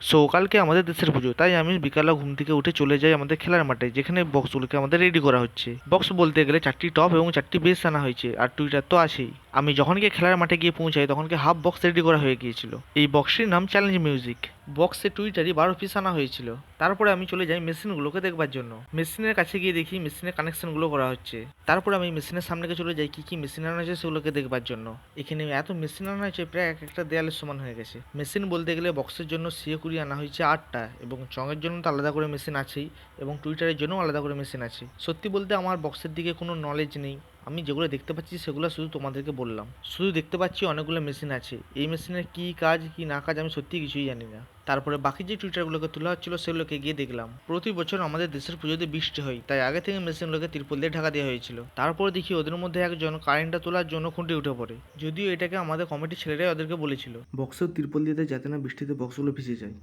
So কালকে আমাদের দেশের পুজো, তাই আমি বিকালে ঘুম থেকে উঠে চলে যাই আমাদের খেলার মাঠে, যেখানে বক্সগুলোকে আমাদের রেডি করা হচ্ছে। বক্স বলতে গেলে 4টি টপ এবং 4টি বেস আনা হয়েছে, আর টুইটার তো আছেই। আমি যখন গিয়ে খেলার মাঠে গিয়ে পৌঁছাই তখন হাফ বক্স রেডি করা হয়ে গিয়েছিল। এই বক্সটির নাম চ্যালেঞ্জ মিউজিক। বক্সে টুইটারই 12 পিস আনা হয়েছিল। তারপরে আমি চলে যাই মেশিনগুলোকে দেখবার জন্য। মেশিনের কাছে গিয়ে দেখি মেশিনের কানেকশনগুলো করা হচ্ছে। তারপরে আমি মেশিনের সামনে চলে যাই কি কি মেশিন আনা হয়েছে সেগুলোকে দেখবার জন্য। এখানে এত মেশিন আনা হয়েছে প্রায় এক একটা দেয়ালের সমান হয়ে গেছে। মেশিন বলতে গেলে বক্সের জন্য সিএকুড়ি আনা হয়েছে 8টা, এবং চঙের জন্য তো আলাদা করে মেশিন আছেই, এবং টুইটারের জন্য আলাদা করে মেশিন আছে। সত্যি বলতে আমার বক্সের দিকে কোনো নলেজ নেই। আমি যেগুলো দেখতে পাচ্ছি সেগুলো শুধু তোমাদেরকে বললাম। শুধু দেখতে পাচ্ছি অনেকগুলো মেশিন আছে, এই মেশিনের কি কাজ কি না কাজ আমি সত্যি কিছুই জানি না। তারপরে বাকি যে টুইটারগুলোকে তোলা হচ্ছিল সেগুলোকে গিয়ে দেখলাম। প্রতি বছর আমাদের দেশের পুজোতে বৃষ্টি হয়, তাই আগে থেকে মেশিনগুলোকে তিরপল দিয়ে ঢাকা দেওয়া হয়েছিল। তারপরে দেখি ওদের মধ্যে একজন কারেন্টটা তোলার জন্য খুঁটে উঠে পড়ে, যদিও এটাকে আমাদের কমিটির ছেলেরাই ওদেরকে বলেছিল বক্সের তিরপল দিয়ে যাতে না বৃষ্টিতে বক্সগুলো ভিজে যায়।